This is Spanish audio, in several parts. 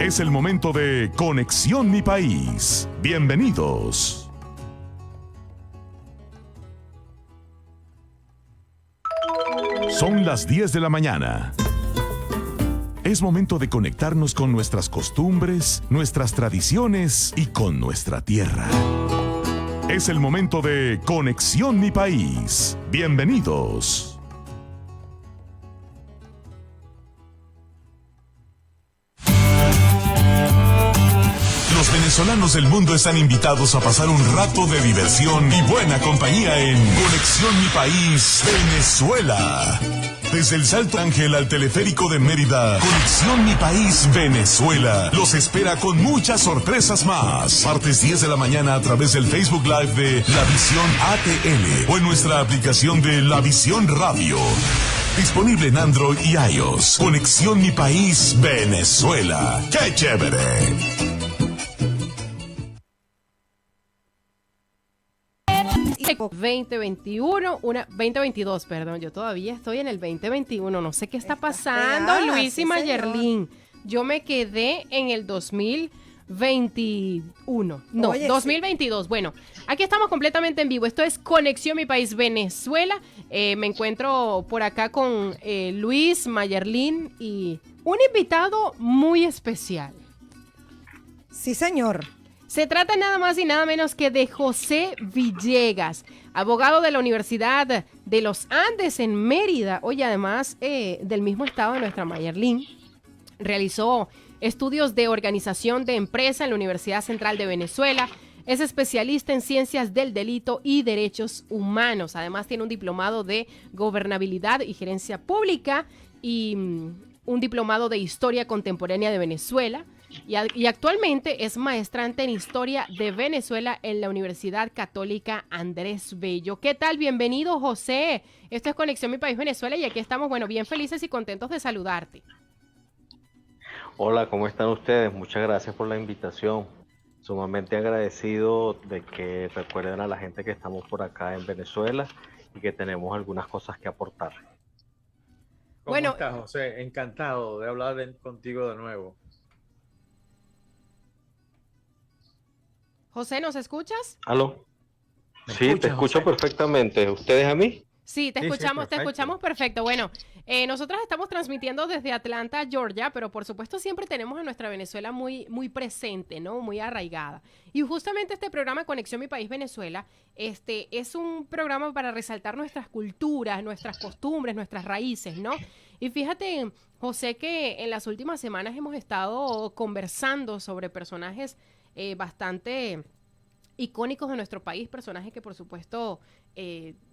Es el momento de Conexión Mi País. Bienvenidos. Son las 10 de la mañana. Es momento de conectarnos con nuestras costumbres, nuestras tradiciones y con nuestra tierra. Es el momento de Conexión Mi País. Bienvenidos. Los venezolanos del mundo están invitados a pasar un rato de diversión y buena compañía en Conexión Mi País, Venezuela. Desde el Salto Ángel al teleférico de Mérida, Conexión Mi País, Venezuela los espera con muchas sorpresas más. Martes 10 de la mañana a través del Facebook Live de La Visión ATL o en nuestra aplicación de La Visión Radio. Disponible en Android y iOS. Conexión Mi País, Venezuela. ¡Qué chévere! 2022, perdón, yo todavía estoy en el 2021, no sé qué está pasando, Luis y Mayerlin. Yo me quedé en el 2021, no, oye, 2022. Sí. Bueno, aquí estamos completamente en vivo. Esto es Conexión Mi País Venezuela. Me encuentro por acá con Luis, Mayerlin y un invitado muy especial. Sí, señor. Se trata nada más y nada menos que de José Villegas, abogado de la Universidad de los Andes en Mérida. Oye, además del mismo estado de nuestra Mayerlin, realizó estudios de organización de empresa en la Universidad Central de Venezuela. Es especialista en ciencias del delito y derechos humanos. Además tiene un diplomado de gobernabilidad y gerencia pública y un diplomado de historia contemporánea de Venezuela. Y actualmente es maestrante en Historia de Venezuela en la Universidad Católica Andrés Bello. ¿Qué tal? Bienvenido, José. Esto es Conexión Mi País Venezuela y aquí estamos, bueno, bien felices y contentos de saludarte. Hola, ¿cómo están ustedes? Muchas gracias por la invitación. Sumamente agradecido de que recuerden a la gente que estamos por acá en Venezuela y que tenemos algunas cosas que aportar. ¿Cómo estás, José? Encantado de hablar contigo de nuevo. José, ¿nos escuchas? ¿Aló? Sí, te escucho perfectamente. ¿Ustedes a mí? Sí, te escuchamos perfecto. Bueno, nosotros estamos transmitiendo desde Atlanta, Georgia, pero por supuesto siempre tenemos a nuestra Venezuela muy, muy presente, ¿no? Muy arraigada. Y justamente este programa Conexión Mi País Venezuela, es un programa para resaltar nuestras culturas, nuestras costumbres, nuestras raíces, ¿no? Y fíjate, José, que en las últimas semanas hemos estado conversando sobre personajes bastante icónicos de nuestro país, personajes que por supuesto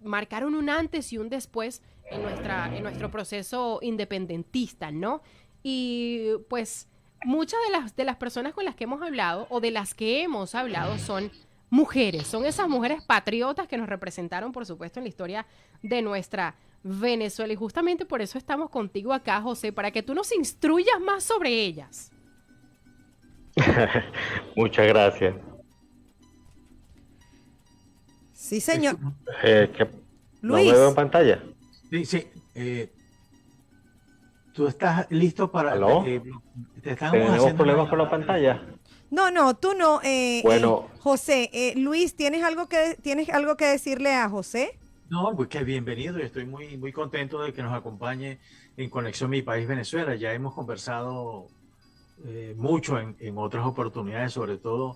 marcaron un antes y un después en nuestro proceso independentista, ¿no? Y pues muchas de las personas con las que hemos hablado o de las que hemos hablado son mujeres, son esas mujeres patriotas que nos representaron por supuesto en la historia de nuestra Venezuela y justamente por eso estamos contigo acá, José, para que tú nos instruyas más sobre ellas. Muchas gracias. Sí, señor. ¿No me veo en pantalla? Sí. ¿Tú estás listo para...? ¿Tenemos problemas con la pantalla? No, tú no. Bueno. José, Luis, ¿tienes algo que decirle a José? No, pues que bienvenido. Yo estoy muy, muy contento de que nos acompañe en Conexión Mi País Venezuela. Ya hemos conversado mucho en otras oportunidades, sobre todo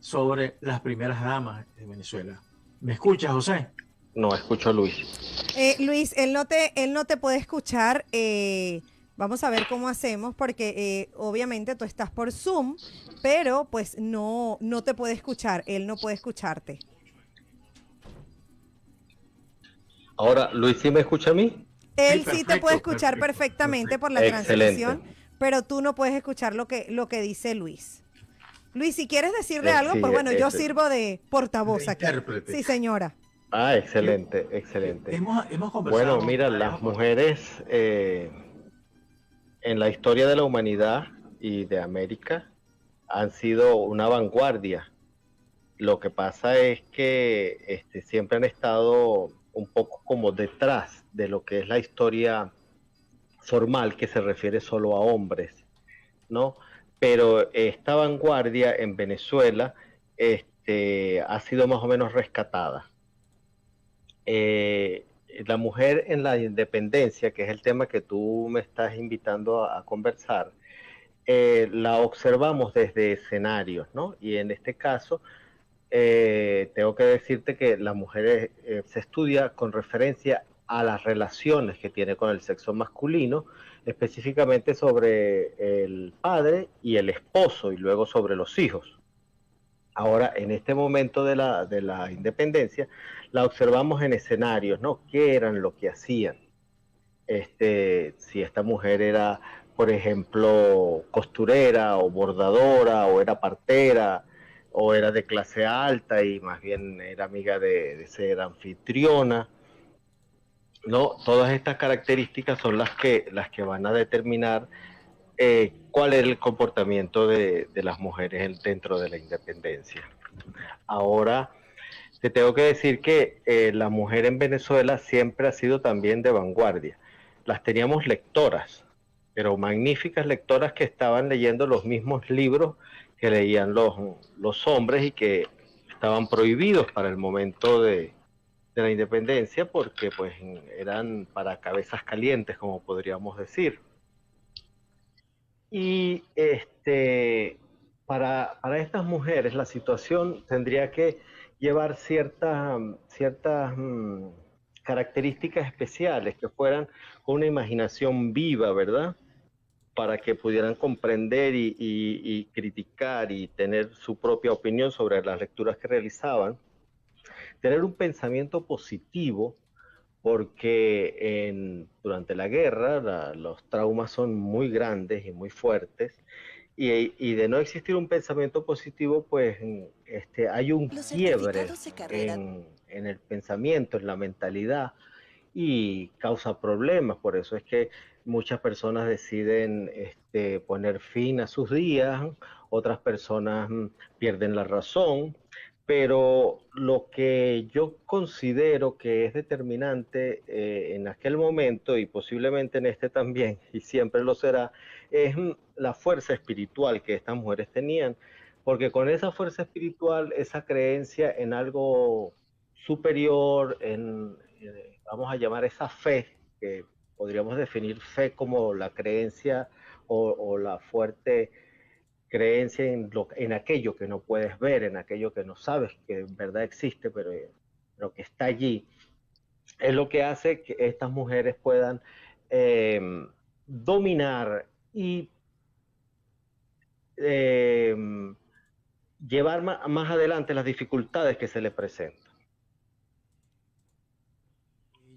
sobre las primeras damas de Venezuela. ¿Me escuchas, José? No, escucho a Luis. Luis, él no te puede escuchar. Vamos a ver cómo hacemos, porque obviamente tú estás por Zoom, pero pues no te puede escuchar. Él no puede escucharte. Ahora, ¿Luis sí me escucha a mí? Él sí te puede escuchar perfectamente por la transmisión, pero tú no puedes escuchar lo que dice Luis. Luis, si quieres decirle algo, pues bueno, yo sirvo de portavoz aquí. Sí, señora. Ah, excelente. Hemos conversado. Bueno, mira, las mujeres en la historia de la humanidad y de América han sido una vanguardia. Lo que pasa es que siempre han estado un poco como detrás de lo que es la historia formal, que se refiere solo a hombres, ¿no? pero esta vanguardia en Venezuela ha sido más o menos rescatada. La mujer en la independencia, que es el tema que tú me estás invitando a conversar, la observamos desde escenarios, ¿no? Y en este caso, tengo que decirte que la mujer se estudia con referencia a las relaciones que tiene con el sexo masculino, específicamente sobre el padre y el esposo, y luego sobre los hijos. Ahora, en este momento de la independencia, la observamos en escenarios, ¿no? ¿Qué eran lo que hacían? Si esta mujer era, por ejemplo, costurera o bordadora, o era partera, o era de clase alta y más bien era amiga de ser anfitriona, ¿no? Todas estas características son las que van a determinar cuál es el comportamiento de las mujeres dentro de la independencia. Ahora, te tengo que decir que la mujer en Venezuela siempre ha sido también de vanguardia. Las teníamos lectoras, pero magníficas lectoras que estaban leyendo los mismos libros que leían los hombres y que estaban prohibidos para el momento de la independencia porque pues eran para cabezas calientes, como podríamos decir. Y para estas mujeres la situación tendría que llevar ciertas características especiales que fueran con una imaginación viva, ¿verdad? Para que pudieran comprender y criticar y tener su propia opinión sobre las lecturas que realizaban, tener un pensamiento positivo, porque durante la guerra los traumas son muy grandes y muy fuertes, y de no existir un pensamiento positivo, pues hay un quiebre en el pensamiento, en la mentalidad, y causa problemas. Por eso es que muchas personas deciden poner fin a sus días, otras personas pierden la razón, pero lo que yo considero que es determinante en aquel momento y posiblemente en este también, y siempre lo será, es la fuerza espiritual que estas mujeres tenían, porque con esa fuerza espiritual, esa creencia en algo superior, vamos a llamar esa fe, que podríamos definir fe como la creencia o la fuerte creencia en aquello que no puedes ver, en aquello que no sabes que en verdad existe, pero que está allí, es lo que hace que estas mujeres puedan dominar y llevar más adelante las dificultades que se les presentan.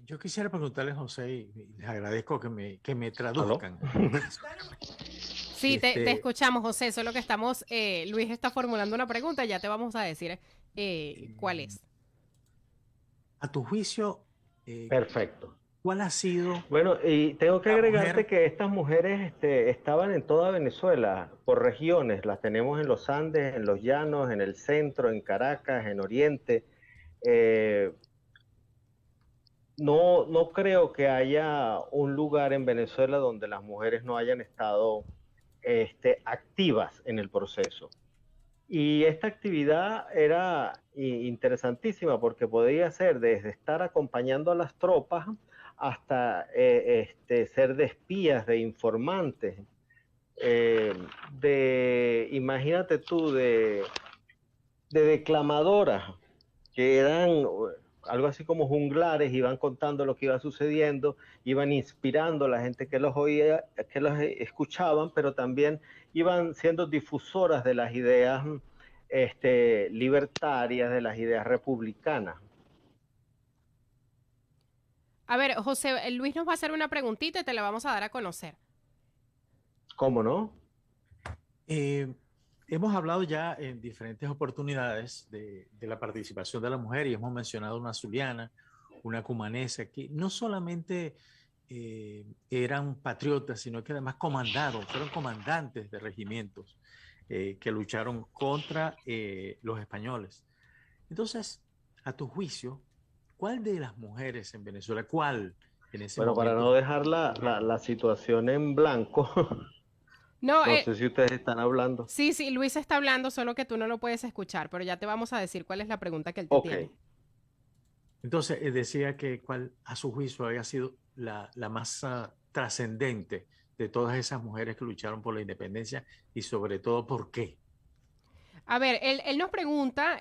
Yo quisiera preguntarle, José, y les agradezco que me traduzcan. Sí, te escuchamos, José. Solo que estamos, Luis está formulando una pregunta, ya te vamos a decir cuál es. A tu juicio, perfecto. ¿Cuál ha sido? Bueno, y tengo que agregarte que estas mujeres estaban en toda Venezuela, por regiones. Las tenemos en los Andes, en los Llanos, en el centro, en Caracas, en Oriente. No creo que haya un lugar en Venezuela donde las mujeres no hayan estado activas en el proceso. Y esta actividad era interesantísima porque podía ser desde estar acompañando a las tropas hasta ser de espías, de informantes, imagínate tú, de declamadoras, que eran algo así como junglares, iban contando lo que iba sucediendo, iban inspirando a la gente que los oía, que los escuchaban, pero también iban siendo difusoras de las ideas libertarias, de las ideas republicanas. A ver, José, Luis nos va a hacer una preguntita y te la vamos a dar a conocer. ¿Cómo no? Hemos hablado ya en diferentes oportunidades de la participación de la mujer y hemos mencionado una zuliana, una cumanesa, que no solamente eran patriotas, sino que además fueron comandantes de regimientos que lucharon contra los españoles. Entonces, a tu juicio, ¿cuál de las mujeres en Venezuela, cuál en ese momento? Para no dejar la situación en blanco, No, No sé si ustedes están hablando. sí, sí, Luis está hablando, solo que tú no lo puedes escuchar, pero ya te vamos a decir cuál es la pregunta que él te Ok. tiene. Entonces, decía que cuál a su juicio haya sido la más trascendente de todas esas mujeres que lucharon por la independencia y sobre todo por qué. A ver, él nos pregunta,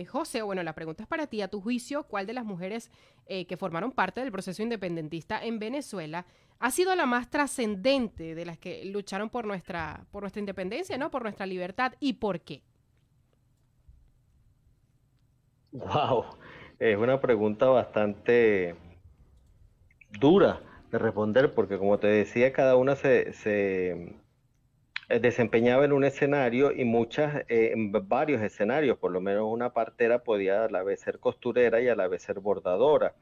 José, bueno, la pregunta es para ti, a tu juicio, ¿cuál de las mujeres que formaron parte del proceso independentista en Venezuela ha sido la más trascendente de las que lucharon por nuestra independencia, ¿no? Por nuestra libertad y por qué? Wow, es una pregunta bastante dura de responder porque como te decía, cada una se desempeñaba en un escenario y muchas, en varios escenarios, por lo menos una partera podía a la vez ser costurera y a la vez ser bordadora,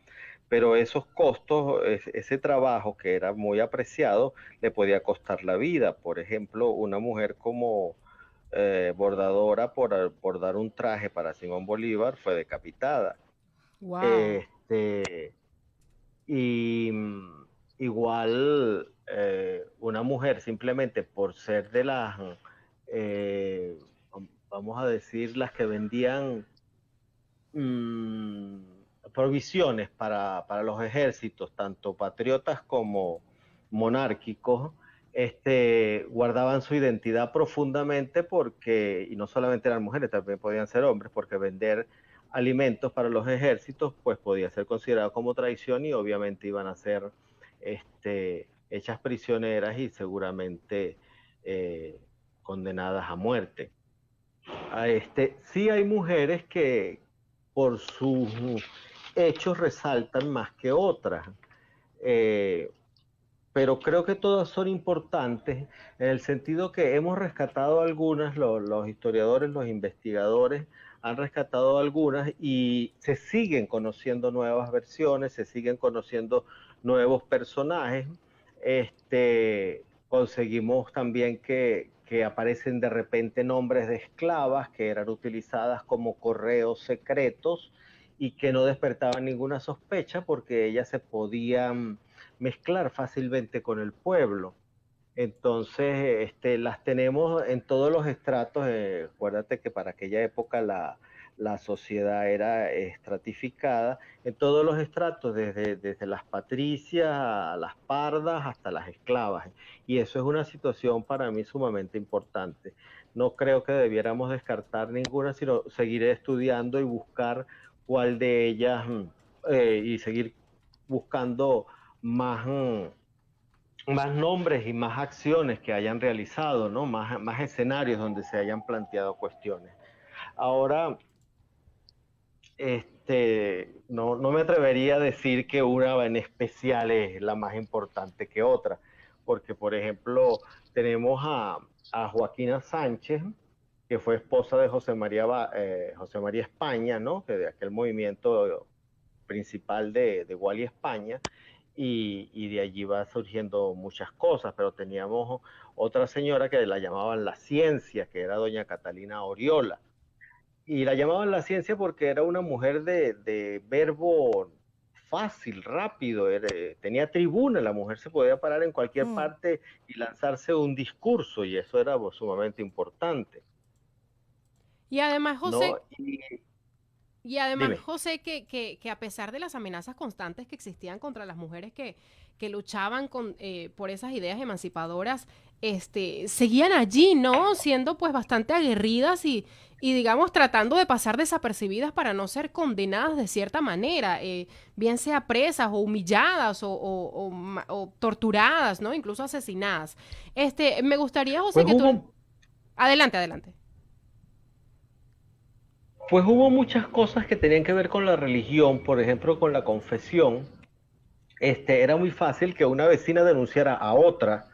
pero esos costos, ese trabajo que era muy apreciado, le podía costar la vida. Por ejemplo, una mujer como bordadora por bordar un traje para Simón Bolívar fue decapitada. Wow. Este, y igual una mujer simplemente por ser de las, eh, vamos a decir, las que vendían mmm, provisiones para los ejércitos, tanto patriotas como monárquicos, guardaban su identidad profundamente porque, y no solamente eran mujeres, también podían ser hombres, porque vender alimentos para los ejércitos pues podía ser considerado como traición y obviamente iban a ser hechas prisioneras y seguramente condenadas a muerte. Sí hay mujeres que por sus hechos resaltan más que otras, eh, pero creo que todas son importantes en el sentido que hemos rescatado algunas, los historiadores, los investigadores han rescatado algunas y se siguen conociendo nuevas versiones, se siguen conociendo nuevos personajes. Conseguimos también que aparecen de repente nombres de esclavas que eran utilizadas como correos secretos y que no despertaban ninguna sospecha porque ellas se podían mezclar fácilmente con el pueblo. Entonces, las tenemos en todos los estratos. Acuérdate que para aquella época la sociedad era estratificada, en todos los estratos, desde las patricias a las pardas hasta las esclavas. Y eso es una situación para mí sumamente importante. No creo que debiéramos descartar ninguna, sino seguir estudiando y buscar cuál de ellas y seguir buscando más, más nombres y más acciones que hayan realizado, ¿no? Más escenarios donde se hayan planteado cuestiones. Ahora, no me atrevería a decir que una en especial es la más importante que otra, porque por ejemplo tenemos a Joaquina Sánchez, que fue esposa de José María España, ¿no? Que de aquel movimiento principal de Wally España, y de allí va surgiendo muchas cosas, pero teníamos otra señora que la llamaban la ciencia, que era doña Catalina Oriola, y la llamaban la ciencia porque era una mujer de verbo fácil, rápido, tenía tribuna, la mujer se podía parar en cualquier parte y lanzarse un discurso, y eso era sumamente importante. Y además, José, ¿No? Y además, Dime. José, que a pesar de las amenazas constantes que existían contra las mujeres que luchaban por esas ideas emancipadoras, seguían allí, ¿no? Siendo pues bastante aguerridas y digamos tratando de pasar desapercibidas para no ser condenadas de cierta manera, bien sea presas o humilladas o torturadas, ¿no? Incluso asesinadas. Me gustaría, José, Pues que tú... hubo, Adelante, adelante. pues hubo muchas cosas que tenían que ver con la religión, por ejemplo, con la confesión. Era muy fácil que una vecina denunciara a otra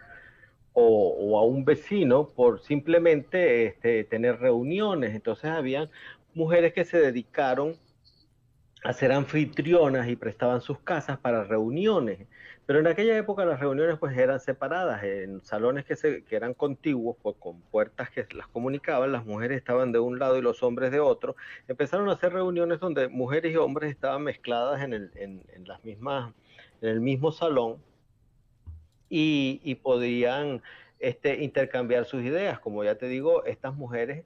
o a un vecino por simplemente tener reuniones. Entonces habían mujeres que se dedicaron a ser anfitrionas y prestaban sus casas para reuniones. Pero en aquella época las reuniones pues eran separadas, en salones que eran contiguos, pues con puertas que las comunicaban, las mujeres estaban de un lado y los hombres de otro. Empezaron a hacer reuniones donde mujeres y hombres estaban mezcladas en las mismas, en el mismo salón y podían intercambiar sus ideas. Como ya te digo, estas mujeres,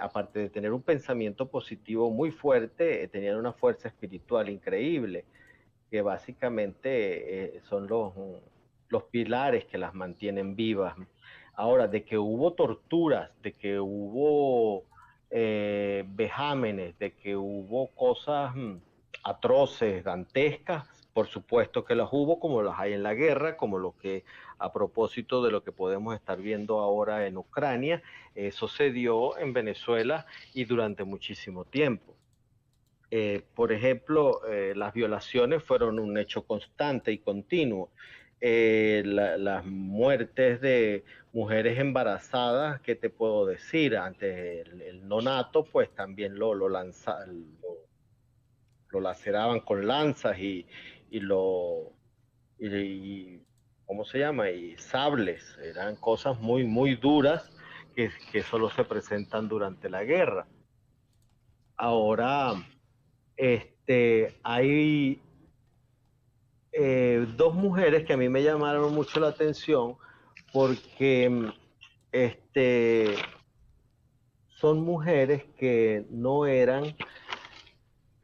aparte de tener un pensamiento positivo muy fuerte, tenían una fuerza espiritual increíble, que básicamente son los pilares que las mantienen vivas. Ahora, de que hubo torturas, de que hubo vejámenes, de que hubo cosas atroces, dantescas, por supuesto que las hubo, como las hay en la guerra, como lo que, a propósito de lo que podemos estar viendo ahora en Ucrania, eso se dio en Venezuela y durante muchísimo tiempo. Por ejemplo, las violaciones fueron un hecho constante y continuo. Las muertes de mujeres embarazadas, ¿qué te puedo decir? Antes el nonato, pues también lo laceraban con lanzas y ¿cómo se llama? Y sables. Eran cosas muy, muy duras que solo se presentan durante la guerra. Ahora, hay dos mujeres que a mí me llamaron mucho la atención porque son mujeres que no eran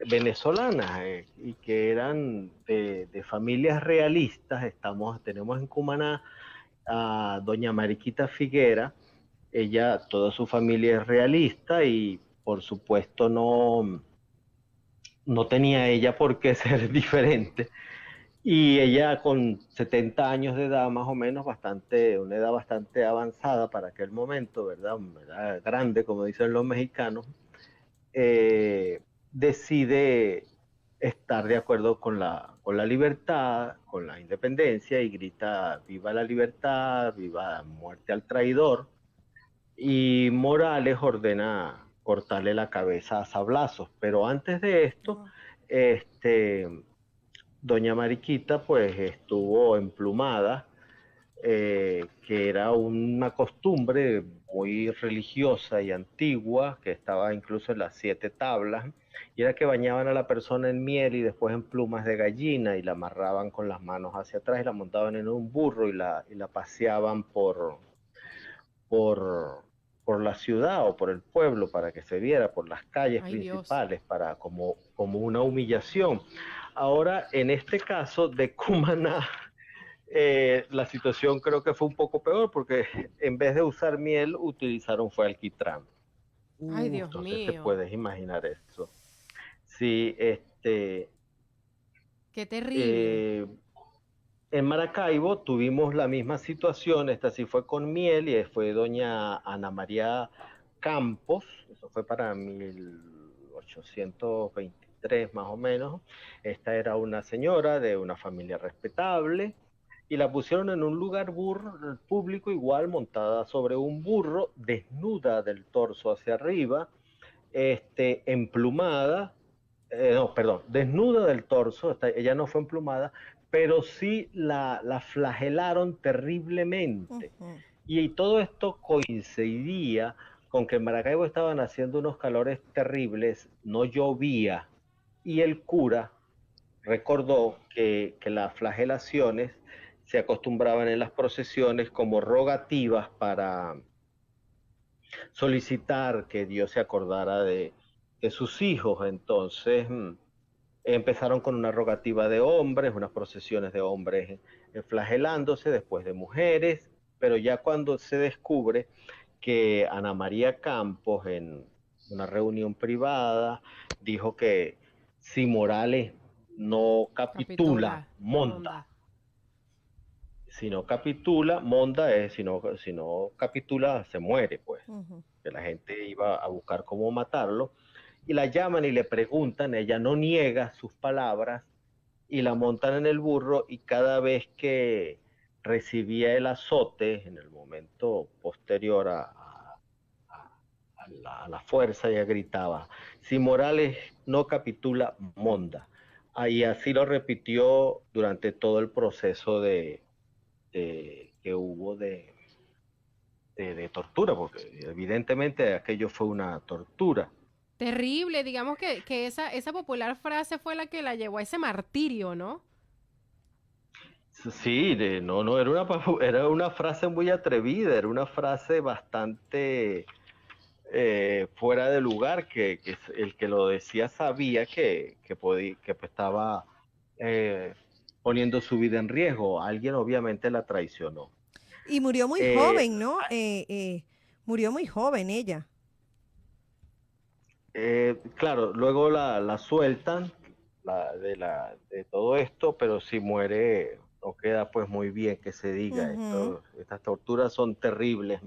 venezolanas y que eran de familias realistas. Tenemos en Cumaná a doña Mariquita Figuera. Ella, toda su familia es realista y por supuesto no tenía ella por qué ser diferente. Y ella con 70 años de edad, más o menos, una edad bastante avanzada para aquel momento, ¿verdad? Una edad grande, como dicen los mexicanos, decide estar de acuerdo con la libertad, con la independencia, y grita: viva la libertad, viva muerte al traidor. Y Morales ordena cortarle la cabeza a sablazos. Pero antes de esto, doña Mariquita pues estuvo emplumada, que era una costumbre muy religiosa y antigua, que estaba incluso en las 7 tablas, y era que bañaban a la persona en miel y después en plumas de gallina, y la amarraban con las manos hacia atrás y la montaban en un burro y la paseaban por la ciudad o por el pueblo para que se viera, por las calles principales, para como una humillación. Ahora, en este caso de Cumaná, la situación creo que fue un poco peor, porque en vez de usar miel, utilizaron fue alquitrán. Ay, Dios Entonces mío. te puedes imaginar eso. Sí, qué terrible. En Maracaibo tuvimos la misma situación. Esta sí fue con miel y fue doña Ana María Campos. Eso fue para 1823 más o menos. Esta era una señora de una familia respetable y la pusieron en un lugar público, igual montada sobre un burro, desnuda del torso hacia arriba, emplumada, desnuda del torso. Ella no fue emplumada, pero sí la flagelaron terriblemente. Y todo esto coincidía con que en Maracaibo estaban haciendo unos calores terribles, no llovía, y el cura recordó que las flagelaciones se acostumbraban en las procesiones como rogativas para solicitar que Dios se acordara de sus hijos. Entonces empezaron con una rogativa de hombres, unas procesiones de hombres flagelándose, después de mujeres, pero ya cuando se descubre que Ana María Campos, en una reunión privada, dijo que si Morales no capitula, monta. Si no capitula, monda es, si no capitula, se muere, pues. Que la gente iba a buscar cómo matarlo. Y la llaman y le preguntan, ella no niega sus palabras, y la montan en el burro, y cada vez que recibía el azote, en el momento posterior a la fuerza, ella gritaba: si Morales no capitula, monda. Y así lo repitió durante todo el proceso que hubo de tortura, porque evidentemente aquello fue una tortura. Terrible, digamos que esa popular frase fue la que la llevó a ese martirio, ¿no? Sí, no, era una frase muy atrevida, era una frase bastante fuera de lugar, que el que lo decía sabía que pues, estaba eh, poniendo su vida en riesgo. Alguien obviamente la traicionó. Y murió muy Eh, joven, ¿no? Murió muy joven ella. claro, luego la sueltan de todo esto, pero si muere no queda pues muy bien que se diga. Ujú. Estas torturas son terribles.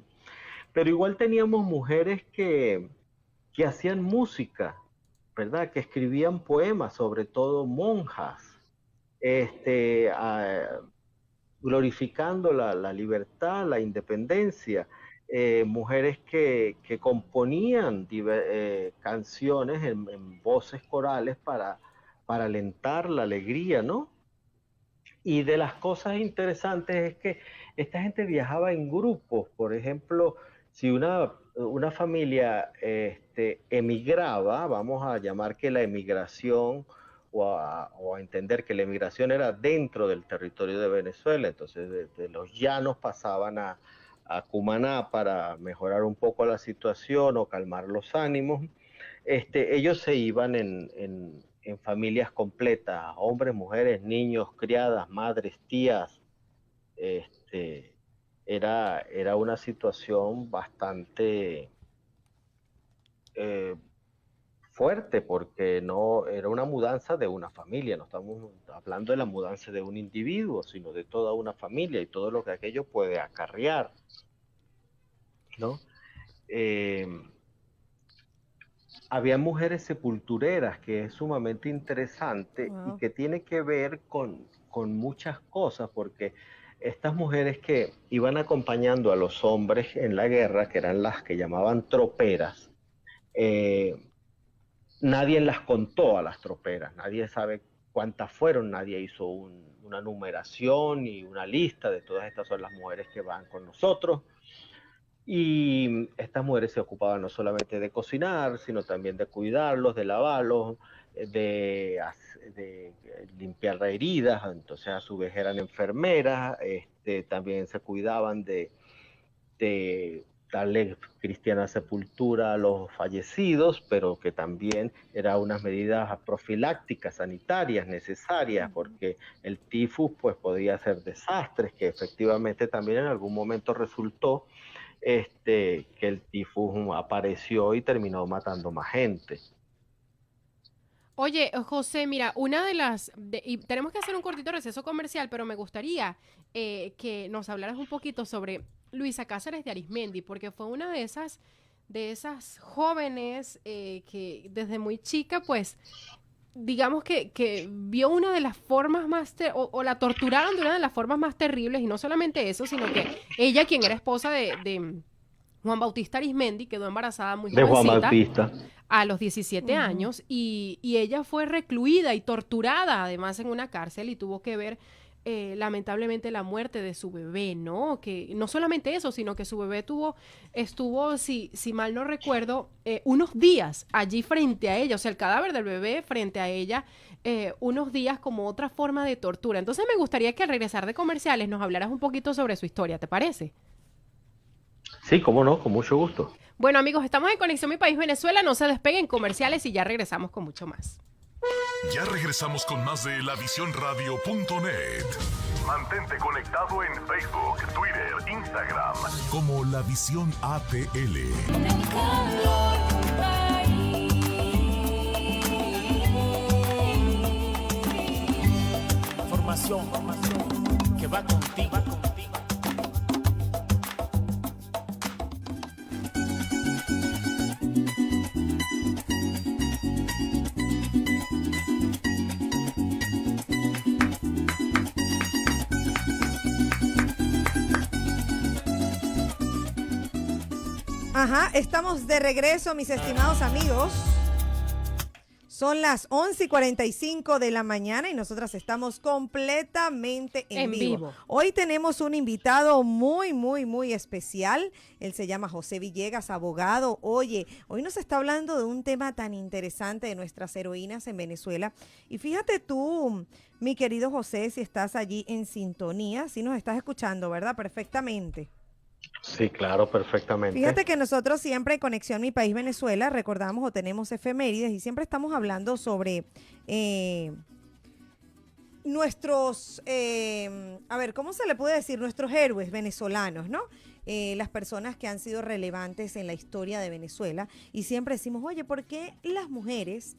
Pero igual teníamos mujeres que hacían música, ¿verdad? Que escribían poemas, sobre todo monjas, este, a- glorificando la libertad, la independencia. Mujeres que componían canciones en voces corales para alentar la alegría, ¿no? Y de las cosas interesantes es que esta gente viajaba en grupos. Por ejemplo, si una familia emigraba, vamos a llamar que la emigración o a entender que la emigración era dentro del territorio de Venezuela, entonces de los llanos pasaban a Cumaná para mejorar un poco la situación o calmar los ánimos. Ellos se iban en familias completas, hombres, mujeres, niños, criadas, madres, tías. Este, era una situación bastante eh, fuerte porque no era una mudanza de una familia, no estamos hablando de la mudanza de un individuo, sino de toda una familia y todo lo que aquello puede acarrear, ¿no? Eh, Había mujeres sepultureras, que es sumamente interesante y Wow. que tiene que ver con muchas cosas, porque estas mujeres que iban acompañando a los hombres en la guerra, que eran las que llamaban troperas, eh, nadie las contó a las troperas, nadie sabe cuántas fueron, nadie hizo una numeración y una lista de todas estas son las mujeres que van con nosotros. Y estas mujeres se ocupaban no solamente de cocinar, sino también de cuidarlos, de lavarlos, de limpiar heridas, entonces a su vez eran enfermeras, también se cuidaban de darle cristiana sepultura a los fallecidos, pero que también eran unas medidas profilácticas, sanitarias necesarias, porque el tifus pues podía hacer desastres, que efectivamente también en algún momento resultó que el tifus apareció y terminó matando más gente. Oye, José, mira, una de y tenemos que hacer un cortito receso comercial, pero me gustaría que nos hablaras un poquito sobre Luisa Cáceres de Arismendi, porque fue una de esas jóvenes que desde muy chica, pues, digamos que vio una de las formas o la torturaron de una de las formas más terribles, y no solamente eso, sino que ella, quien era esposa de Juan Bautista Arismendi, quedó embarazada muy De Juan jovencita Bautista. a los 17 Ujú. años y ella fue recluida y torturada además en una cárcel y tuvo que ver lamentablemente la muerte de su bebé, ¿no? Que no solamente eso, sino que su bebé estuvo, si mal no recuerdo, unos días allí frente a ella, o sea, el cadáver del bebé frente a ella, unos días como otra forma de tortura. Entonces me gustaría que al regresar de comerciales nos hablaras un poquito sobre su historia, ¿te parece? Sí, cómo no, con mucho gusto. Bueno, amigos, estamos en Conexión Mi País Venezuela. No se despeguen comerciales y ya regresamos con mucho más. Ya regresamos con más de lavisión.radio.net. Mantente conectado en Facebook, Twitter, Instagram. Como La Visión ATL. Formación que va contigo. Ajá, estamos de regreso, mis estimados amigos. Son las 11:45 de la mañana y nosotras estamos completamente en vivo. Hoy tenemos un invitado muy especial. Él se llama José Villegas, abogado. Oye, hoy nos está hablando de un tema tan interesante de nuestras heroínas en Venezuela. Y fíjate tú, mi querido José, si estás allí en sintonía, si nos estás escuchando, ¿verdad? Perfectamente. Sí, claro, perfectamente. Fíjate que nosotros siempre en Conexión Mi País Venezuela recordamos o tenemos efemérides y siempre estamos hablando sobre nuestros, a ver, ¿cómo se le puede decir? Nuestros héroes venezolanos, ¿no? Las personas que han sido relevantes en la historia de Venezuela y siempre decimos, oye, ¿por qué las mujeres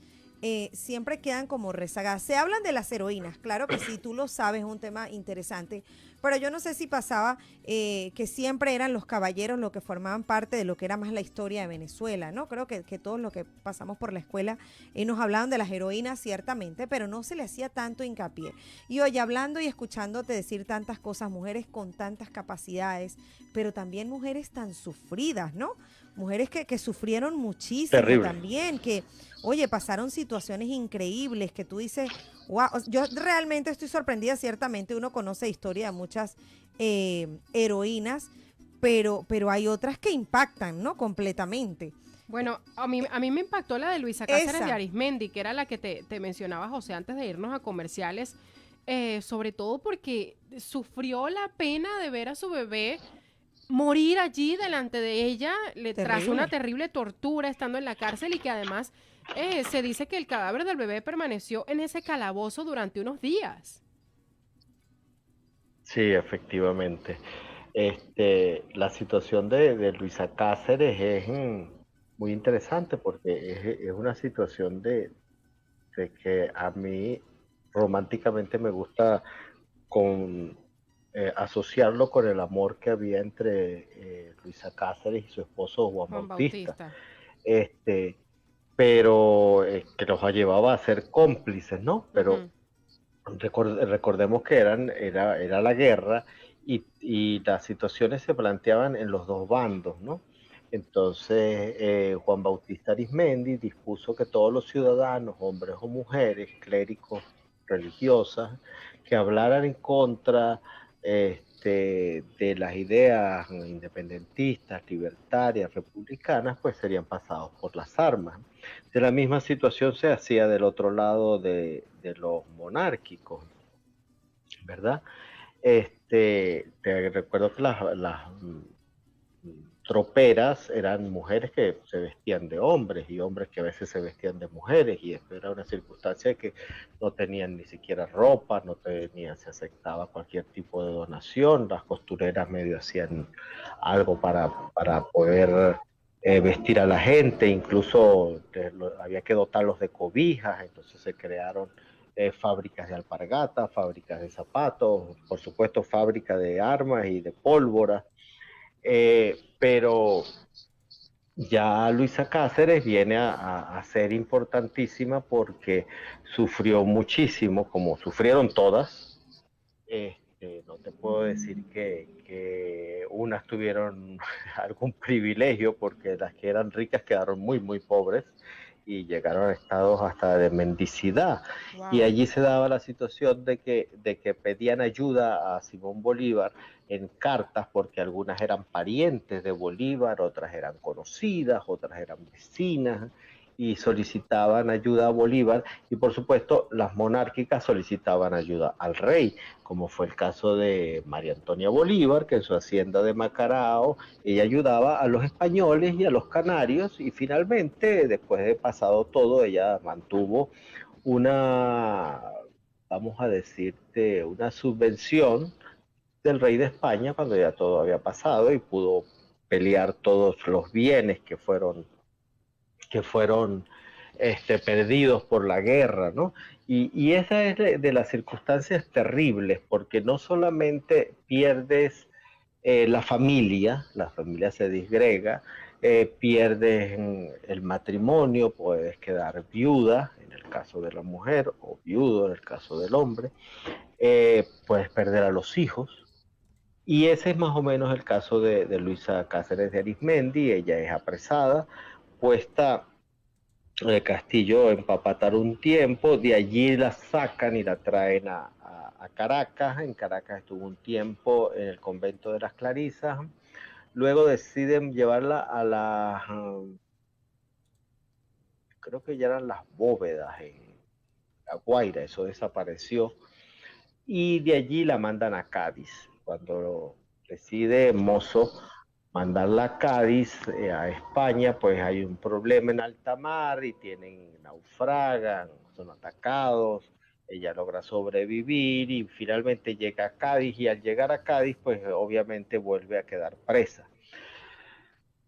siempre quedan como rezagadas? Se hablan de las heroínas, claro que sí, tú lo sabes, es un tema interesante, pero yo no sé si pasaba que siempre eran los caballeros los que formaban parte de lo que era más la historia de Venezuela, ¿no? Creo que todos los que pasamos por la escuela nos hablaban de las heroínas ciertamente, pero no se le hacía tanto hincapié. Y oye, hablando y escuchándote decir tantas cosas, mujeres con tantas capacidades, pero también mujeres tan sufridas, ¿no? Mujeres que sufrieron muchísimo. Terrible. También, que, oye, pasaron situaciones increíbles que tú dices, wow, yo realmente estoy sorprendida, ciertamente uno conoce historia de muchas heroínas, pero hay otras que impactan, ¿no? Completamente. Bueno, a mí me impactó la de Luisa Cáceres de Arismendi, que era la que te mencionaba, José, antes de irnos a comerciales, sobre todo porque sufrió la pena de ver a su bebé morir allí delante de ella tras una terrible tortura estando en la cárcel y que además se dice que el cadáver del bebé permaneció en ese calabozo durante unos días. Sí, efectivamente. La situación de Luisa Cáceres es muy interesante porque es una situación de que a mí románticamente me gusta asociarlo con el amor que había entre Luisa Cáceres y su esposo Juan Bautista. Pero que los llevaba a ser cómplices, ¿no? Pero recordemos que era la guerra y las situaciones se planteaban en los dos bandos, ¿no? Entonces Juan Bautista Arismendi dispuso que todos los ciudadanos, hombres o mujeres, clérigos, religiosas, que hablaran en contra de las ideas independentistas, libertarias, republicanas, pues serían pasados por las armas. De la misma situación se hacía del otro lado de los monárquicos, ¿verdad? Te recuerdo que las troperas eran mujeres que se vestían de hombres y hombres que a veces se vestían de mujeres, y esto era una circunstancia de que no tenían ni siquiera ropa, se aceptaba cualquier tipo de donación, las costureras medio hacían algo para poder vestir a la gente, incluso había que dotarlos de cobijas, entonces se crearon fábricas de alpargatas, fábricas de zapatos, por supuesto fábricas de armas y de pólvora. Pero ya Luisa Cáceres viene a ser importantísima porque sufrió muchísimo, como sufrieron todas. No te puedo decir que unas tuvieron algún privilegio, porque las que eran ricas quedaron muy pobres y llegaron a estados hasta de mendicidad. Wow. Y allí se daba la situación de que pedían ayuda a Simón Bolívar en cartas, porque algunas eran parientes de Bolívar, otras eran conocidas, otras eran vecinas, y solicitaban ayuda a Bolívar, y por supuesto las monárquicas solicitaban ayuda al rey, como fue el caso de María Antonia Bolívar, que en su hacienda de Macarao ella ayudaba a los españoles y a los canarios, y finalmente, después de pasado todo, ella mantuvo una, vamos a decirte, una subvención del rey de España cuando ya todo había pasado, y pudo pelear todos los bienes que fueron perdidos por la guerra, ¿no? Y esa es de las circunstancias terribles, porque no solamente pierdes la familia se disgrega, pierdes el matrimonio, puedes quedar viuda en el caso de la mujer o viudo en el caso del hombre, puedes perder a los hijos. Y ese es más o menos el caso de Luisa Cáceres de Arismendi. Ella es apresada, puesta Castillo en Papatar un tiempo, de allí la sacan y la traen a Caracas. En Caracas estuvo un tiempo en el convento de las Clarisas. Luego deciden llevarla a las, creo que ya eran las Bóvedas en La Guaira, eso desapareció. Y de allí la mandan a Cádiz. Cuando decide Mozo mandarla a Cádiz, a España, pues hay un problema en alta mar y naufragan, son atacados. Ella logra sobrevivir y finalmente llega a Cádiz, y al llegar a Cádiz, pues obviamente vuelve a quedar presa.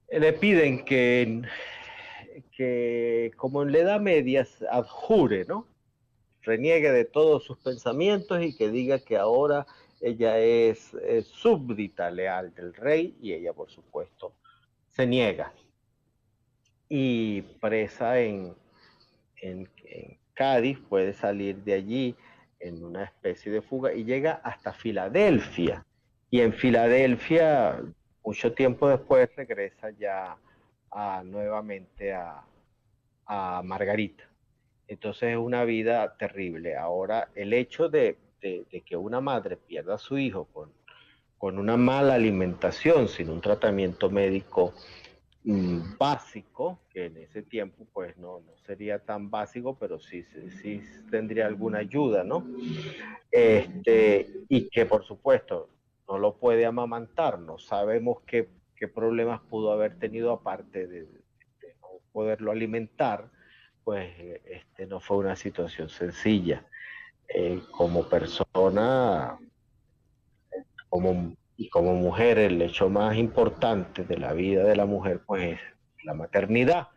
Le piden que como en la Edad Media, adjure, ¿no? Reniegue de todos sus pensamientos y que diga que ahora ella es súbdita leal del rey, y ella, por supuesto, se niega. Y presa en Cádiz, puede salir de allí en una especie de fuga y llega hasta Filadelfia. Y en Filadelfia, mucho tiempo después, regresa ya nuevamente a Margarita. Entonces es una vida terrible. Ahora, el hecho de que una madre pierda a su hijo con una mala alimentación, sin un tratamiento médico básico, que en ese tiempo pues no sería tan básico, pero sí tendría alguna ayuda, ¿no? Y que por supuesto no lo puede amamantar, no sabemos qué problemas pudo haber tenido aparte de no poderlo alimentar, pues no fue una situación sencilla. Como persona, como mujer, el hecho más importante de la vida de la mujer, pues es la maternidad.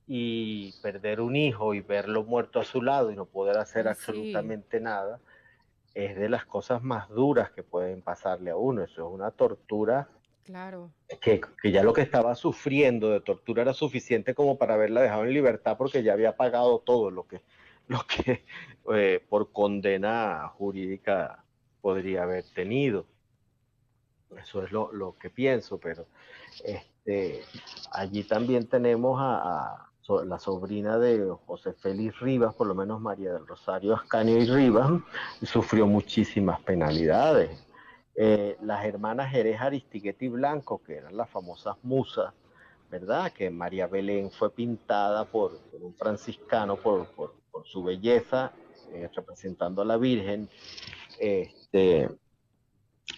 Y perder un hijo y verlo muerto a su lado y no poder hacer absolutamente nada, es de las cosas más duras que pueden pasarle a uno. Eso es una tortura. Claro. Que ya lo que estaba sufriendo de tortura era suficiente como para haberla dejado en libertad, porque ya había pagado todo lo que por condena jurídica podría haber tenido. Eso es lo que pienso, pero allí también tenemos a la sobrina de José Félix Rivas, por lo menos María del Rosario Ascanio y Rivas, sufrió muchísimas penalidades. Las hermanas Jerez, Aristigueta y Blanco, que eran las famosas musas, ¿verdad? Que María Belén fue pintada por un franciscano por su belleza, representando a la Virgen.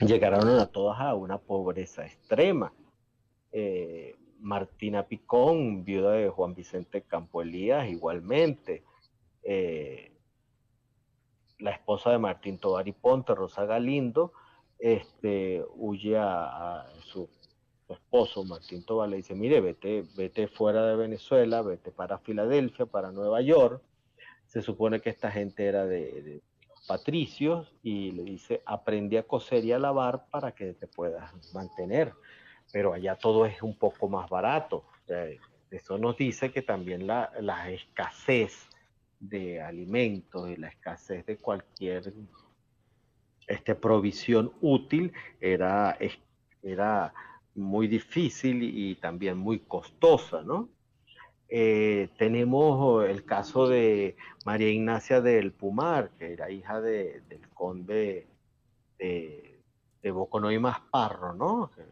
Llegaron a todas a una pobreza extrema. Martina Picón, viuda de Juan Vicente Campo Elías, igualmente. La esposa de Martín Tovar y Ponte, Rosa Galindo, huye a su esposo, Martín Tovar, le dice: mire, vete fuera de Venezuela, vete para Filadelfia, para Nueva York. Se supone que esta gente era de patricios, y le dice: aprende a coser y a lavar para que te puedas mantener. Pero allá todo es un poco más barato. O sea, eso nos dice que también la escasez de alimentos y la escasez de cualquier provisión útil era muy difícil y también muy costosa, ¿no? Tenemos el caso de María Ignacia del Pumar, que era hija del conde de Boconoy Masparro, ¿no? Que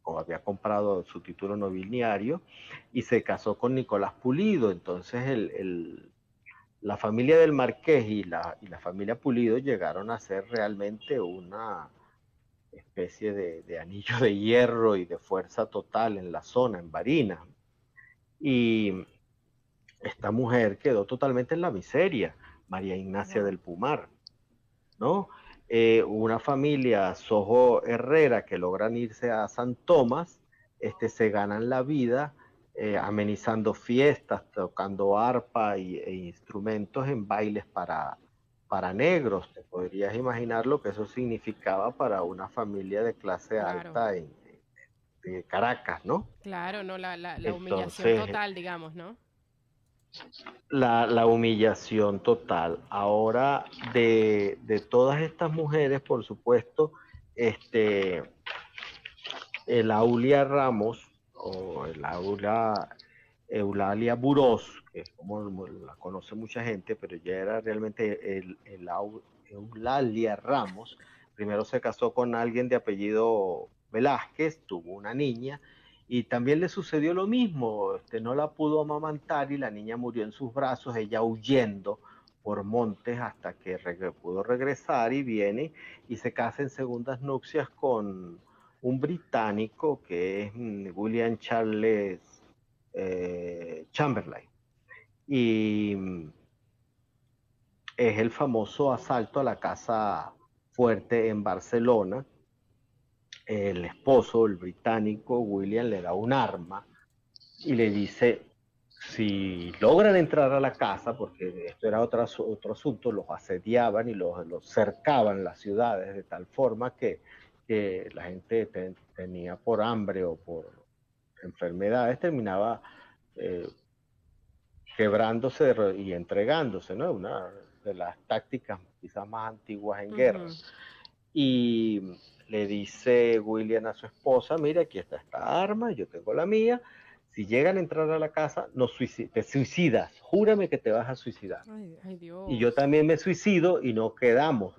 había comprado su título nobiliario y se casó con Nicolás Pulido. Entonces la familia del Marqués y la familia Pulido llegaron a ser realmente una especie de anillo de hierro y de fuerza total en la zona, en Barinas. Y esta mujer quedó totalmente en la miseria, María Ignacia del Pumar, ¿no? Una familia Sojo Herrera, que logran irse a San Tomás, se ganan la vida amenizando fiestas, tocando arpa e instrumentos en bailes para negros. Te podrías imaginar lo que eso significaba para una familia de clase alta de Caracas, ¿no? Claro, no, la Entonces, humillación total, digamos, ¿no? La humillación total. Ahora, de todas estas mujeres, por supuesto, el Aulia Ramos, o el Aulia Eulalia Burós, que es como la conoce mucha gente, pero ya era realmente Eulalia Ramos. Primero se casó con alguien de apellido Velázquez, tuvo una niña, y también le sucedió lo mismo, no la pudo amamantar y la niña murió en sus brazos, ella huyendo por montes hasta que pudo regresar y viene y se casa en segundas nupcias con un británico que es William Charles Chamberlain. Y es el famoso asalto a la Casa Fuerte en Barcelona. El esposo, el británico William, le da un arma y le dice, si logran entrar a la casa, porque esto era otro asunto, los asediaban y los cercaban las ciudades de tal forma que la gente tenía por hambre o por enfermedades, terminaba quebrándose y entregándose, ¿no? Una de las tácticas quizás más antiguas en guerras. Y le dice William a su esposa, mira, aquí está esta arma, yo tengo la mía, si llegan a entrar a la casa, te suicidas, júrame que te vas a suicidar. Ay, Dios. Y yo también me suicido y no quedamos,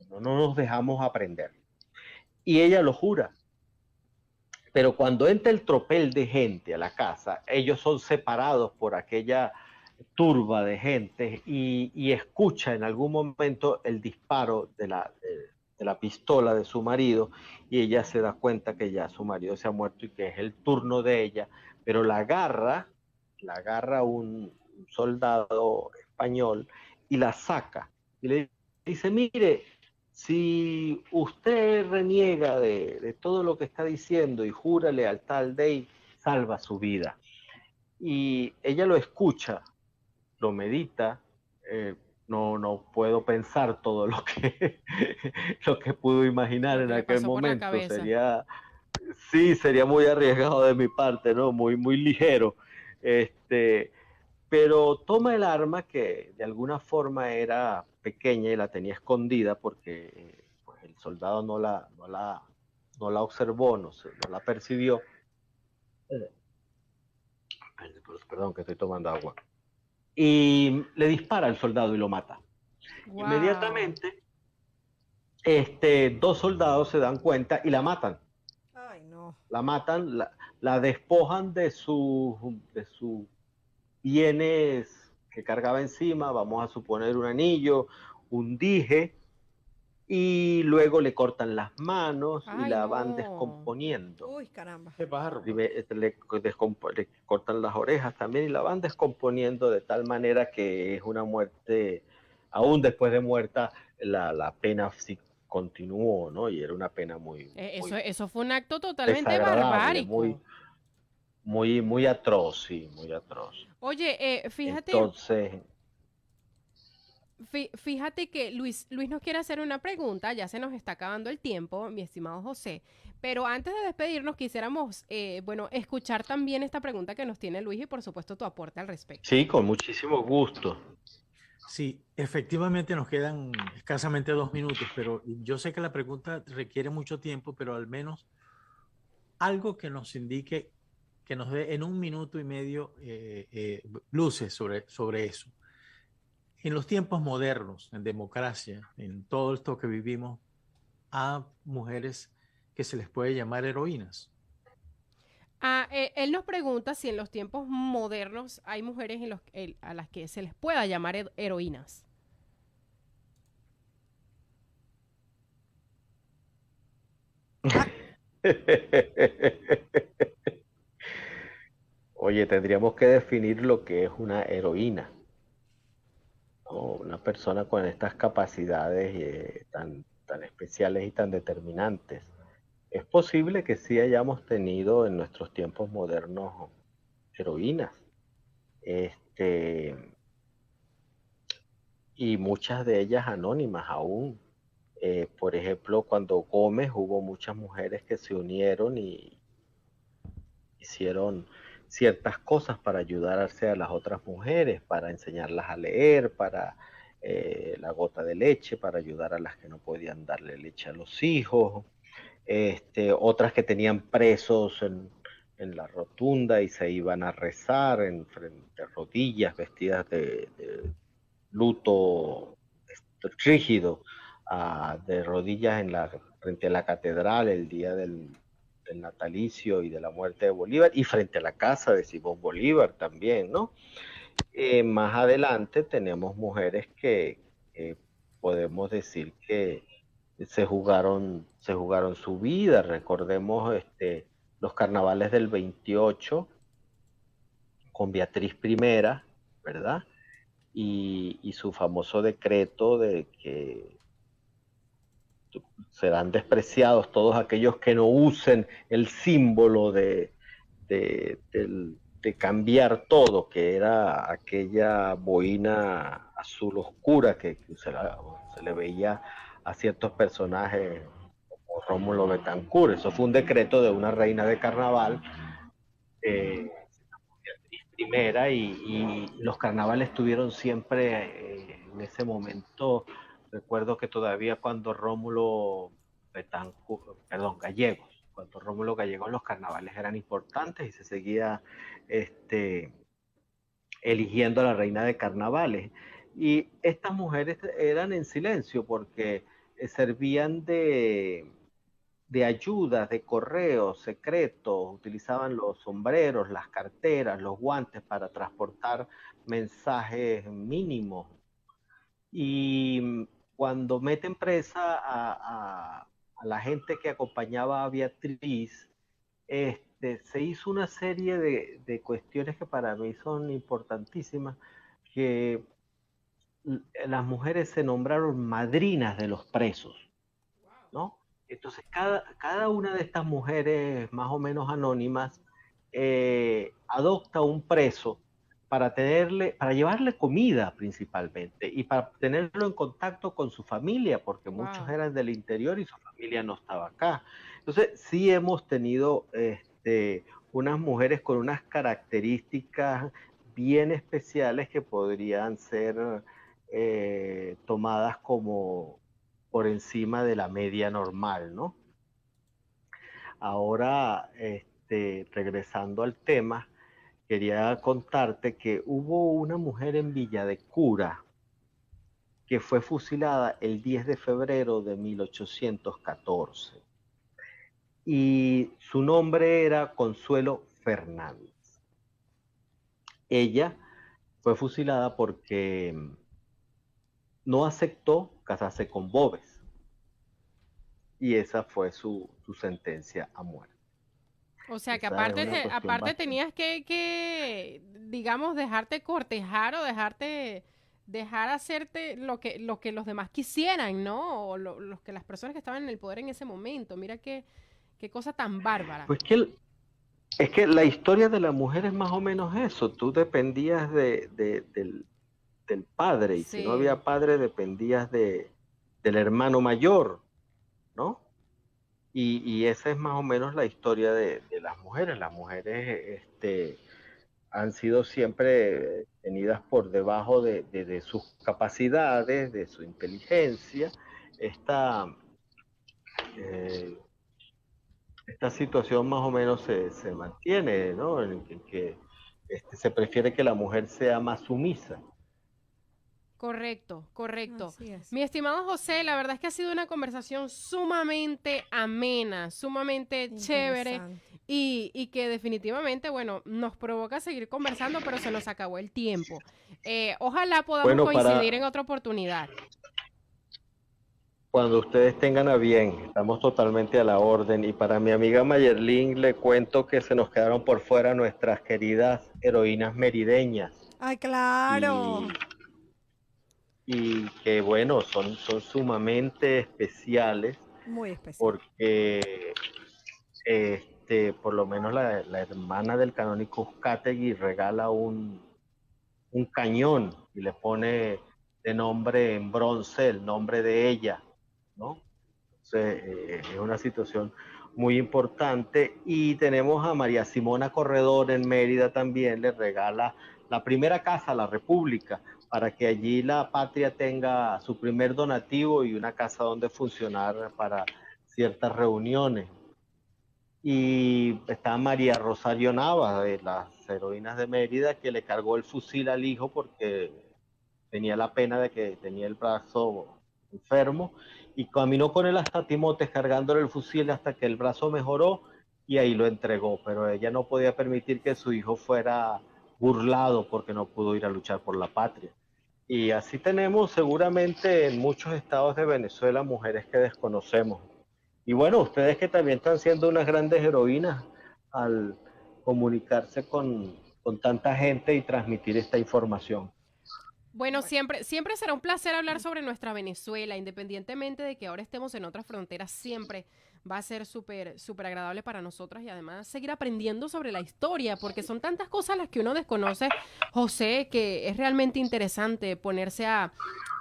no nos dejamos aprender. Y ella lo jura. Pero cuando entra el tropel de gente a la casa, ellos son separados por aquella turba de gente y escucha en algún momento el disparo de la pistola de su marido y ella se da cuenta que ya su marido se ha muerto y que es el turno de ella, pero la agarra un soldado español y la saca y le dice, mire, si usted reniega de todo lo que está diciendo y jura lealtad al Dey, salva su vida. Y ella lo escucha, lo medita, no puedo pensar todo lo que pudo imaginar en aquel momento. Sería muy arriesgado de mi parte, ¿no? Muy ligero. Pero toma el arma que de alguna forma era pequeña y la tenía escondida porque pues el soldado no la observó, no la percibió. Perdón que estoy tomando agua. Y le dispara al soldado y lo mata. Wow. Inmediatamente, dos soldados se dan cuenta y la matan. Ay, no. La matan, la despojan de sus bienes que cargaba encima, vamos a suponer un anillo, un dije, y luego le cortan las manos y la van descomponiendo. Uy, caramba. Le cortan las orejas también y la van descomponiendo de tal manera que es una muerte, aún después de muerta, la pena sí continuó, ¿no? Y era una pena muy... Eso fue un acto totalmente barbárico. Muy atroz, sí, muy atroz. Oye, fíjate... Entonces... Fíjate que Luis nos quiere hacer una pregunta, ya se nos está acabando el tiempo, mi estimado José, pero antes de despedirnos quisiéramos, escuchar también esta pregunta que nos tiene Luis y por supuesto tu aporte al respecto. Sí, con muchísimo gusto. Sí, efectivamente nos quedan escasamente 2 minutos, pero yo sé que la pregunta requiere mucho tiempo, pero al menos algo que nos indique, que nos dé en 1 minuto y medio luces sobre eso. En los tiempos modernos, en democracia, en todo esto que vivimos, a mujeres que se les puede llamar heroínas. Él nos pregunta si en los tiempos modernos hay mujeres a las que se les pueda llamar heroínas. Oye, tendríamos que definir lo que es una heroína. Una persona con estas capacidades tan especiales y tan determinantes. Es posible que sí hayamos tenido en nuestros tiempos modernos heroínas. Y muchas de ellas anónimas aún. Por ejemplo, cuando Gómez hubo muchas mujeres que se unieron y hicieron ciertas cosas para ayudarse a las otras mujeres, para enseñarlas a leer, para la gota de leche, para ayudar a las que no podían darle leche a los hijos, otras que tenían presos en la rotunda y se iban a rezar en frente a rodillas vestidas de luto rígido, de rodillas frente a la catedral el día del natalicio y de la muerte de Bolívar, y frente a la casa de Simón Bolívar también, ¿no? Más adelante tenemos mujeres que podemos decir que se jugaron su vida. Recordemos los carnavales del 28 con Beatriz I, ¿verdad? Y su famoso decreto de que serán despreciados todos aquellos que no usen el símbolo de cambiar todo, que era aquella boina azul oscura que se le veía a ciertos personajes como Rómulo Betancourt. Eso fue un decreto de una reina de carnaval, primera, y los carnavales tuvieron siempre en ese momento. Recuerdo que todavía cuando Rómulo Gallegos, cuando Rómulo Gallegos, los carnavales eran importantes y se seguía eligiendo a la reina de carnavales. Y estas mujeres eran en silencio porque servían de ayuda, de correos secretos, utilizaban los sombreros, las carteras, los guantes para transportar mensajes mínimos. Y cuando meten presa a la gente que acompañaba a Beatriz, se hizo una serie de cuestiones que para mí son importantísimas, que las mujeres se nombraron madrinas de los presos, ¿no? Entonces cada una de estas mujeres más o menos anónimas adopta un preso para llevarle comida principalmente y para tenerlo en contacto con su familia, porque muchos eran del interior y su familia no estaba acá. Entonces sí hemos tenido unas mujeres con unas características bien especiales que podrían ser tomadas como por encima de la media normal, ¿no? Ahora, regresando al tema, quería contarte que hubo una mujer en Villa de Cura que fue fusilada el 10 de febrero de 1814. Y su nombre era Consuelo Fernández. Ella fue fusilada porque no aceptó casarse con Boves. Y esa fue su sentencia a muerte. O sea que aparte tenías que, digamos, dejarte cortejar o dejar hacerte lo que los demás quisieran, ¿no? O los que las personas que estaban en el poder en ese momento. Mira qué cosa tan bárbara. Pues es que la historia de la mujer es más o menos eso. Tú dependías del padre, y si no había padre dependías del hermano mayor, ¿no? Y esa es más o menos la historia de las mujeres. Las mujeres han sido siempre tenidas por debajo de sus capacidades, de su inteligencia. Esta situación más o menos se mantiene, ¿no? En que se prefiere que la mujer sea más sumisa. Correcto. Mi estimado José, la verdad es que ha sido una conversación sumamente amena, sumamente chévere y que definitivamente, bueno, nos provoca seguir conversando, pero se nos acabó el tiempo. Ojalá podamos coincidir en otra oportunidad. Cuando ustedes tengan a bien, estamos totalmente a la orden. Y para mi amiga Mayerlin le cuento que se nos quedaron por fuera nuestras queridas heroínas merideñas. ¡Ay, claro! Y que bueno, son sumamente especiales. Muy especiales. Porque por lo menos la hermana del canónigo Uzcategui regala un cañón y le pone de nombre en bronce el nombre de ella, ¿no? Entonces, es una situación muy importante. Y tenemos a María Simona Corredor en Mérida también, le regala la primera casa a la República, para que allí la patria tenga su primer donativo y una casa donde funcionar para ciertas reuniones. y está María Rosario Nava, de las heroínas de Mérida, que le cargó el fusil al hijo porque tenía la pena de que tenía el brazo enfermo, y caminó con él hasta Timotes cargándole el fusil hasta que el brazo mejoró y ahí lo entregó, pero ella no podía permitir que su hijo fuera burlado porque no pudo ir a luchar por la patria. Y así tenemos seguramente en muchos estados de Venezuela mujeres que desconocemos. Y bueno, ustedes que también están siendo unas grandes heroínas al comunicarse con tanta gente y transmitir esta información. Bueno, siempre será un placer hablar sobre nuestra Venezuela, independientemente de que ahora estemos en otras fronteras, siempre va a ser súper agradable para nosotras y además seguir aprendiendo sobre la historia, porque son tantas cosas las que uno desconoce, José, que es realmente interesante ponerse a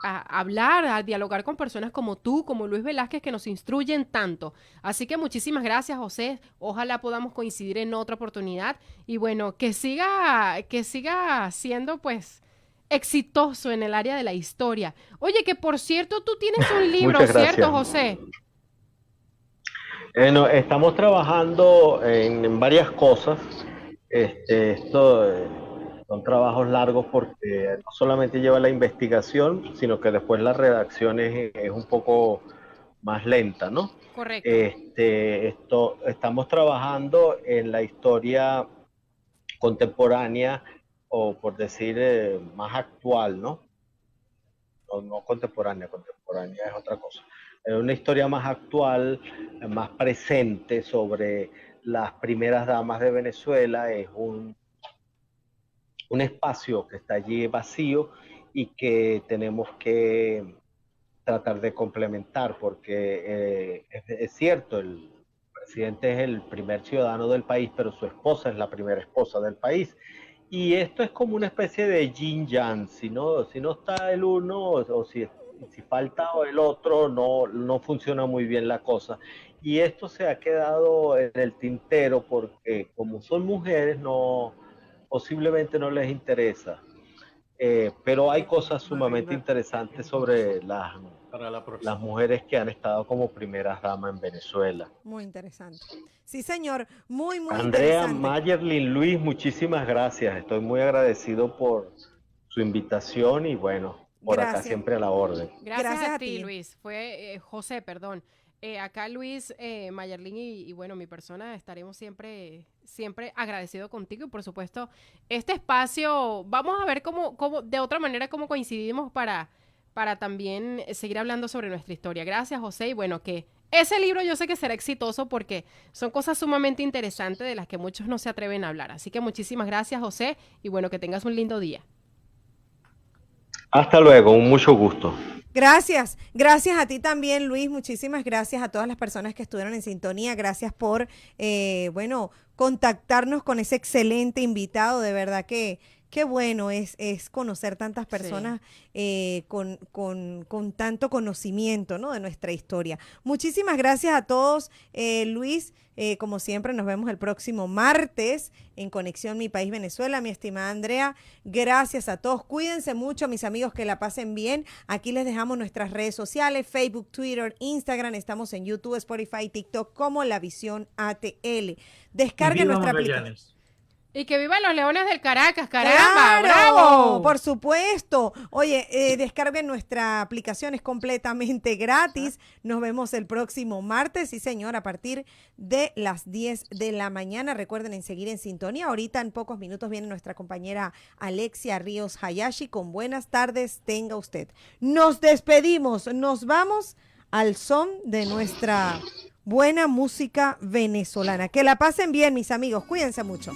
hablar, a dialogar con personas como tú, como Luis Velázquez, que nos instruyen tanto. Así que muchísimas gracias, José. Ojalá podamos coincidir en otra oportunidad y bueno, que siga siendo pues exitoso en el área de la historia. Oye, que por cierto, tú tienes un libro, ¿cierto, José? No, estamos trabajando en varias cosas. Son trabajos largos porque no solamente lleva la investigación, sino que después la redacción es un poco más lenta, ¿no? Correcto. Estamos trabajando en la historia contemporánea, o por decir más actual, ¿no? No contemporánea es otra cosa. Una historia más actual, más presente sobre las primeras damas de Venezuela. Es un espacio que está allí vacío y que tenemos que tratar de complementar, porque es cierto, el presidente es el primer ciudadano del país, pero su esposa es la primera esposa del país. Y esto es como una especie de yin-yang, si no está el uno o si falta el otro, no funciona muy bien la cosa. Y esto se ha quedado en el tintero porque como son mujeres, posiblemente no les interesa. Pero hay cosas sumamente interesantes sobre las mujeres que han estado como primeras damas en Venezuela. Muy interesante. Sí, señor, muy Andrea, interesante. Mayerlin, Luis, muchísimas gracias. Estoy muy agradecido por su invitación y bueno, por acá siempre a la orden. Gracias a ti, Luis. Fue José, perdón. Acá Luis, Mayerlin y bueno, mi persona estaremos siempre agradecido contigo y por supuesto este espacio, vamos a ver cómo de otra manera cómo coincidimos para también seguir hablando sobre nuestra historia. Gracias, José, y bueno, que ese libro yo sé que será exitoso porque son cosas sumamente interesantes de las que muchos no se atreven a hablar. Así que muchísimas gracias, José, y bueno, que tengas un lindo día. Hasta luego, un mucho gusto. Gracias a ti también, Luis. Muchísimas gracias a todas las personas que estuvieron en sintonía. Gracias por, contactarnos con ese excelente invitado. De verdad que qué bueno es conocer tantas personas con tanto conocimiento, ¿no?, de nuestra historia. Muchísimas gracias a todos, Luis. Como siempre, nos vemos el próximo martes en Conexión Mi País Venezuela. Mi estimada Andrea, gracias a todos. Cuídense mucho, mis amigos, que la pasen bien. Aquí les dejamos nuestras redes sociales, Facebook, Twitter, Instagram. Estamos en YouTube, Spotify, TikTok como La Visión ATL. Descarguen nuestra aplicación. Y que vivan los Leones del Caracas, ¡Claro! caramba, ¡bravo! Por supuesto. Oye, descarguen nuestra aplicación, es completamente gratis. Nos vemos el próximo martes, sí señor, a partir de las 10 de la mañana. Recuerden en seguir en sintonía. Ahorita en pocos minutos viene nuestra compañera Alexia Ríos Hayashi con buenas tardes, tenga usted. Nos despedimos, nos vamos al son de nuestra buena música venezolana. Que la pasen bien, mis amigos. Cuídense mucho.